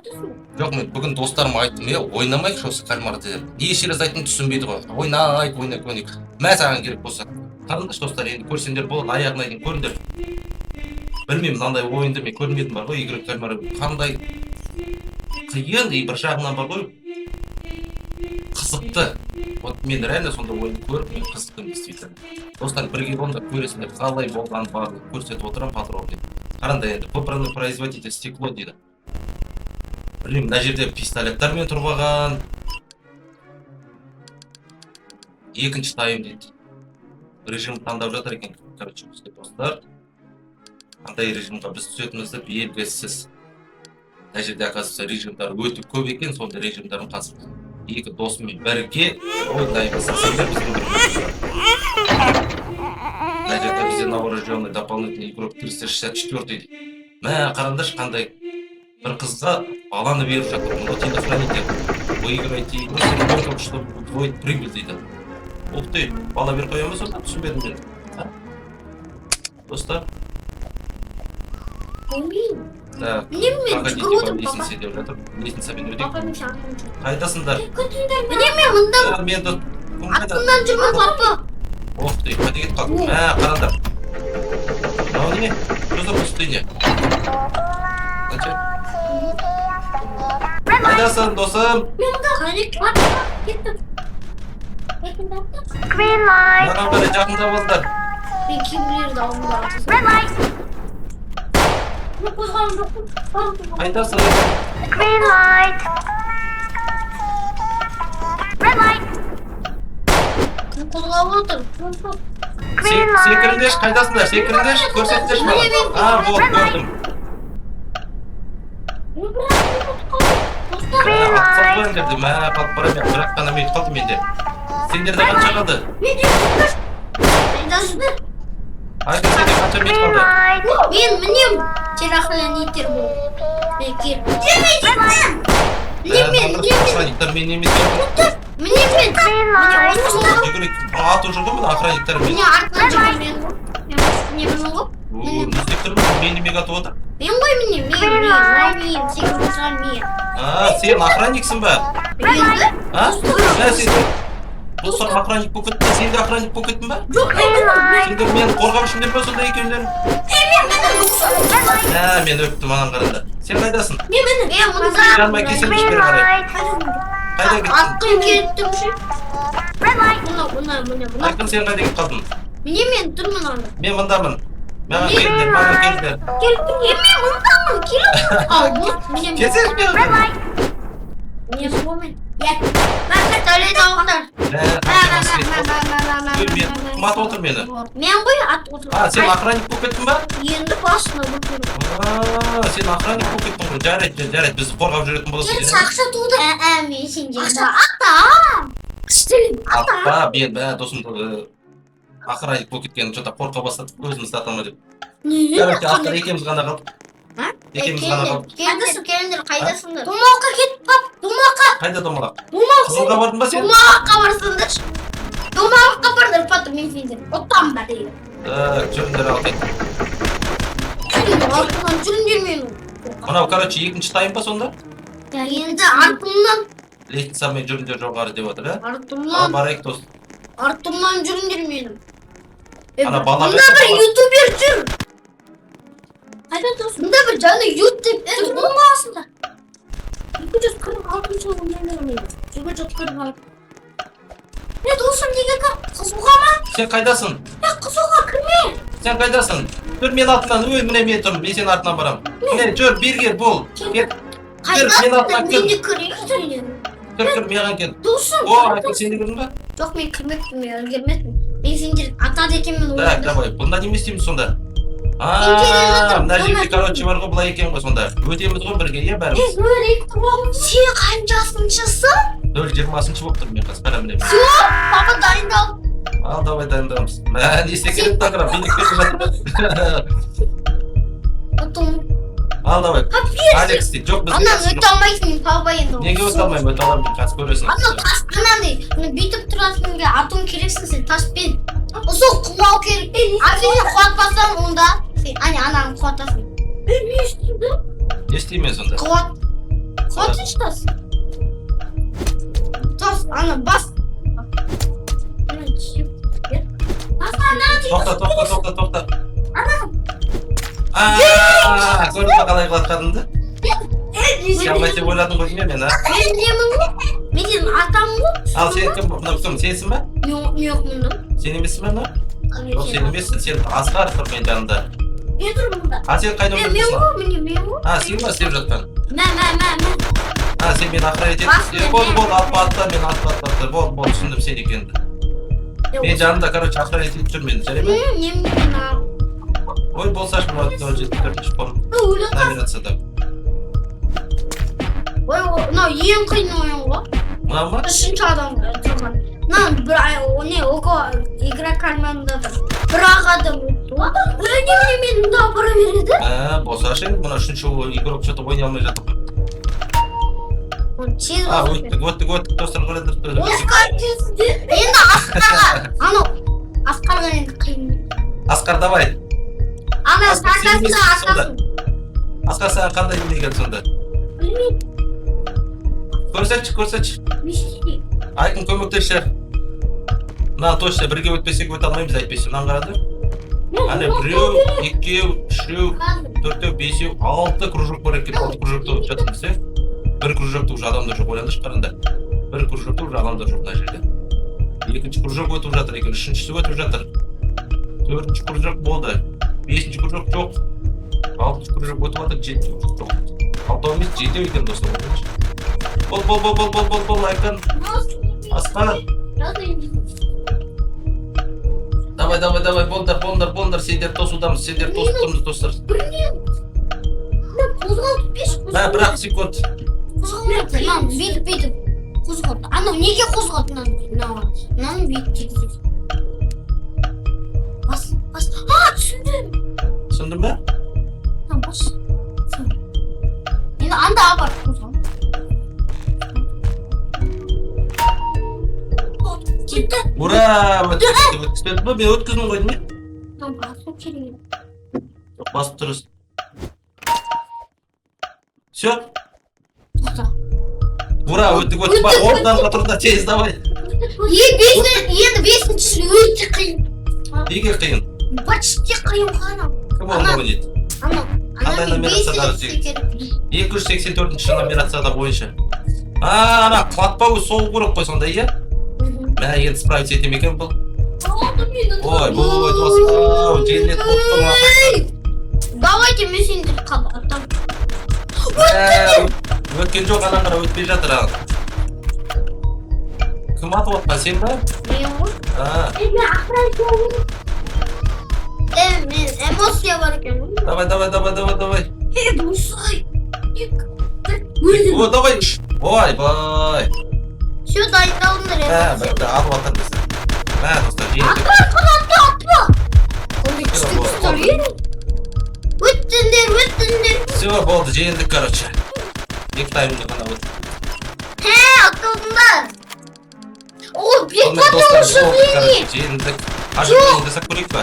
айтасың? Жоқ, мен бүгін достарыма айттым, ойнамайық осы кальмарды. Неше рет айттым, түсінбейді ғой. Ойнайық, ойнайық. Мә саған керек болса. Қарындаш достар, енді көрсеңдер болады, аяғына дейін көріңдер. Білмеймін, мынандай ойынды мен көрмедім бар ғой, игрок кальмар қандай қиын, и бір жағынан бар ғой, қызықты. Вот мен реально сонда ойынды көріп, мен қызықтым действительно. Достар, бірге болыңдар, көресіңдер, қалай болған барлық көрсетіп отырамын подробно. Қараңдар енді, попраны производитель стекло дейді. Білмеймін, мына жерде пистолеттармен тұрғаған. Екінші тайм дейді. Режим таңдап жатыр екен, короче, бізде достар. Қандай режимға біз түсетімізді белгісіз. Мына жерде оказывается режимдар өте көп екен, сонда режимдарын қазір екі досыммен бірге ойнаймыз. Мына жерде бізде новорожденный дополнительный игрок 364. Мә, қараңдаршы қандай бір қызға баланы беріп жатыр. Мұнда телохранитель. Вы играете игру с ребенком, чтобы удвоить прибыль дейді. Ух ты, бала беріп қоямыз онда, түсінбедім мен. Достар. Так, погодите, лестница деп жатыр. Лестницамен өтейік. Қайдасыңдар? Міне мен мұнда Мен де артымнан жүрмін папа. Ох ты, қайда кетіп қалдым? Мә, қараңдар. Мынау не? Что за пустыня? Қайдасың, досым? Мен мұнда қайда кеттім. Маған бәрі жақында болдар. Мен кейбіреуді алдымда. Мен қозғалым жоқпын. Қайдасың? Green light. Red light. Мен қозғалып отыр. Секіріңдерші, қайдасыңдар? Секіріңдерші, көрсетіңдерші маған. Вот, көрдім. Соқпаңдерді, мә, қалып барам, бірақ қана мен қалдым менде. Сендерде қанша қалды? Қайдасыңдар? Айдың сенде қанша мет қалды? Мен мінем. Телохранитель бол. Мен келіп. Охранниктармен емес екен. Міне мен. Жүгірек, атып жүрді мұны охранниктармен. Міне артынан жүрген ғой. Мен мінем ғой. Не істеп тұрмын, мен немеге атып отыр. Мен ғой міне, мен. Сен қосған мен. Сен охранниксің ба? Енді? Мә, сен достар охранник болып кеттің, сен де охранник болып кеттің ба? Жоқ, мен. Сендер мен қорғаушымдер ба сонда екеулерің? Мен өптім анан қаранда. Сен қайдасың? Мен мұнда. Жанбай келсеңші бері қарай. Қайда кеттің? Аттың кеттім ше. Мұна. Айқын, сен қайда кетіп қалдың? Мен тұрмын анда. Мен мұндамын. Маған келдіңдер, маған келдіңдер. Мен мұндамын, келіп. Келсеңіз мен. Мен сонымен. Мен тәулет алғандар. Кім атып отыр мені? Мен ғой атып отыр. Сен охранник болып кеттің ба? Енді басына бұтырым. Сен охранник болып кеттің ғой. Жарайды, бізді қорғап жүретін боласың. Сен сақшы туды. Мен сен жерді. Ата! Күштілім, ата! Мен досымды охранник болып кеткенін жота қорқа бастадық, өзімізді атама деп. Не? Короче, автор екеуміз ғана қалдық. Екеуміз ғана қалдық. Келіңдер, қайдасыңдар? Домалаққа кетіп қап, домалаққа. Қайда домалақ? Домалақ. Қызылға бардың ба сен? Домалаққа барсыңдар. Домалаққа бардар, потом мен сендер. Оттан ба дейді. Жүріңдер ал кет. Жүріңдер мен. Мынау, короче, екінші тайм ба сонда? Енді артымнан. Лестницамен жүріңдер жоғары деп отыр, Артымнан. Барайық дос. Артымнан жүріңдер менің. Ана бала Мұнда бір ютубер жүр. Қайда тұрсың? Мұнда бір жаңа ютуб жүр. Оның бағасында. 246 жыл өмірмейді. 246. Досым неге қызуға ма? Сен қайдасың? Қызуға кірме. Сен қайдасың? Жүр мен артынан, міне мен тұрмын, мен сен артынан барам. Міне, жүр, бергер, бол. Кет. Қайдасың? Мен де көрейін. Кір, маған кел. Досым. Айқын, сен де көрдің ба? Жоқ, мен кірмеппін, мен үлгермеппін. Мен сендер атады екенмін Так, ойымда. давай, бұнда не істейміз сонда? Мына жерде, короче, бар ғой, былай екен ғой сонда. Өтеміз ғой бірге, бәріміз. Сен қаншасыншысың? 0-20 болып тұр мен қазір, қара міне. Все, папа дайындал. Ал, давай дайындаламыз. Не істе керек тақыра, билік беріп жатыр. Потом. Ал, давай. Алекс дейді, жоқ біз. Анан өте алмайсың, папа енді. Неге өте алмаймын, өте аламын, қазір көресің. Анан тас қанандай, бүйтіп тұрасыңға атуың керексің сен таспен. Сол қуау керек. Сен қуатпасаң онда, сен ананың қуатасың. Не істейді? Не істеймін сонда? Қуат. Отыштас. Тос, ана бас. Тоқта. Көріп па қалай қылатқанымды? Шамай деп ойладың ғой дейме мен, а? Мен немін ғой? Мен сенің атам ғой? Ал сен кім? Мынау кім? Сенсің ба? Жоқ, мұндым. Сен емессің ба мынау? Жоқ, сен емессің, сен Асқар тұр мен жанында. Мен тұрмын мұнда. А сен қайда Мен отырсың? ғой, мен ғой. А, сен ба істеп жатқан? Мә. А, сен мені охранять етесің? Болды, атпа, мен атпа. Болды, түсіндім сен екенді. Мен жанында, короче, охранять етіп жүр мені, жарай ма? Немен Ой, болсаш, мынау 074-ші форм. Номерацияда. Ой, мынау ең қиын ойын ғой. Мынау ма? Үшінші адам тұрған. Мынау бір око игрокарманда бір-ақ адам өтті ғой. Мен мында бара береді. Болсаш енді, мына үшінші игрок что-то ойнай алмай жатыр. А, өттік, достар көреді. Енді Асқарға, анау, Асқарға енді қиын. Асқар, давай. Ана сардасты атасың. Асқар, саған қандай емеген сонда? Білмеймін. Көрсетші. Мешкей. Айкын көмектесші. Мына точно бірге өтпесек өте алмаймыз әйтпесе. Мынаны қарады. Әне біреу, екеу, үшеу, төртеу, бесеу, 6 кружок бар екен. 6 кружокта өтіп жатырмыз, е? Бір кружокта уже адамдар жоқ, ойлаңдаршы қараңдар. Бір кружокта уже адамдар жоқ мына жерде. Екінші кружок өтіп жатыр екен, үшіншісі өтіп жатыр. Төртінші кружок болды. Бесінші кружок жоқ. 6 кружок өтіп жатыр, 7 кружок жоқ. 6 емес 7 екен достар. Бол, Айкын. Асқар. Давай, болдар, сендер тосудамыз, сендер тосып тұрмыз, достар. Мә, бір-ақ секунд. Бүйтіп. Қозғалды. Анау неге қозғалды? Мынаны бүйтіп. Бас. Түсіндім. Түсіндің бе? Бас. Енді анда бар қозғалды. Кетті. Ура! Өткізбеді бе? Мен өткіздің ғой дейме? Басу керек. Басып тұрыз. Все? Ура, өттік. Орданға тұрда, тез, давай. Енді бесінші өте қиын. Неге қиын? Почти қиын ғана. Кім орында ойнайды? Қандай номерацияда 284-ші номерацияда бойынша. Ана, құлатпау соғу керек қой сонда, иә? Мә, енді справиться етем екен бұл. Ой, достар, желет болып Давайте мен сендер қалдыртам. Өткен жоқ, ана қара өтпей жатыр. Кім атып отқан, сен ба? Мен ғой. Мен ақпарат болу. Мен эмоция бар екен. Давай. Бусай. О, давай. Ой. Все, дайындалыңдар. Бәкті, атып аттар бізді. Достар, жеңді. Өттіңдер. Все, болды, жеңдік, короче. Екі таймында ғана өтті. Атылдыңдар. О, бекватты ушыбление. Жеңдік. Ажырлайын жасақ көрейік па?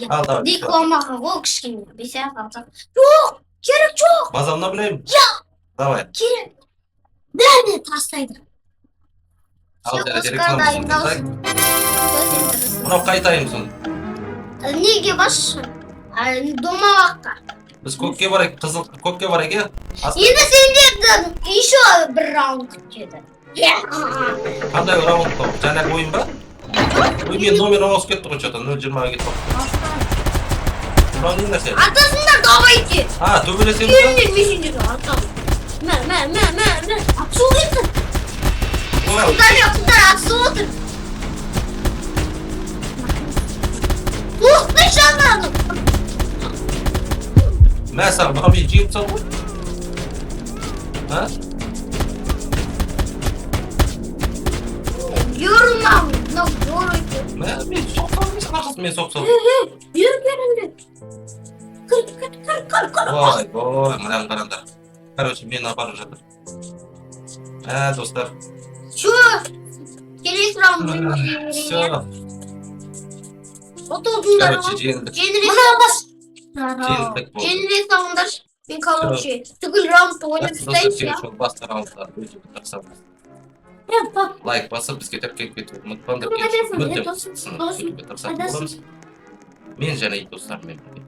Ал, давай. Рекламаға ғой кішкене. Бесек алсақ. Жоқ, керек жоқ. Базамна білеймін? Давай. Керек. Дәне тастайды. Ал, рекламасын жасақ. Мынау қай тайым сон? Неге басшы? Домалаққа. Біз көкке барайық, қызыл көкке барайық, е? Енді сендерді еще бір раунд күтеді. Қандай раунд бұл? Жаңағы ойын ба? Мен номер ауысып кетті ғой, что-то 0-20-ға кетті. Мынау не нәрсе? Атасыңдар, давайте! төбелесеміз ба? Мен сендерді атам. Мә. Атсу кетті. Құлдар атсу отыр. Тоқты жананым. Мә, саған бұға мен жеңіп сал ғой? Yorulmam. Yorulmam. Men soqsam, men soqsam. Yürü. Kır. Voy, mana qaranglar. Короче, meni olib жатыр. Do'stlar. Shu. Telegram. Всё. Oturdunlar. Короче, jengdik. Mana bas. Jengdik. Jengdik sağındır. мен короче түгіл раундты ойнап достар тастаймын сен иә сол басқа раундтарды өтуге тырысамыз. пап Лайк басып бізге тіркеліп кетуді ұмытпаңдар. Кім айтасың? Мүлдем Досым, сынып досым, өтуге тырысатын қайдасың? боламыз. Мен және достарыммен бірге.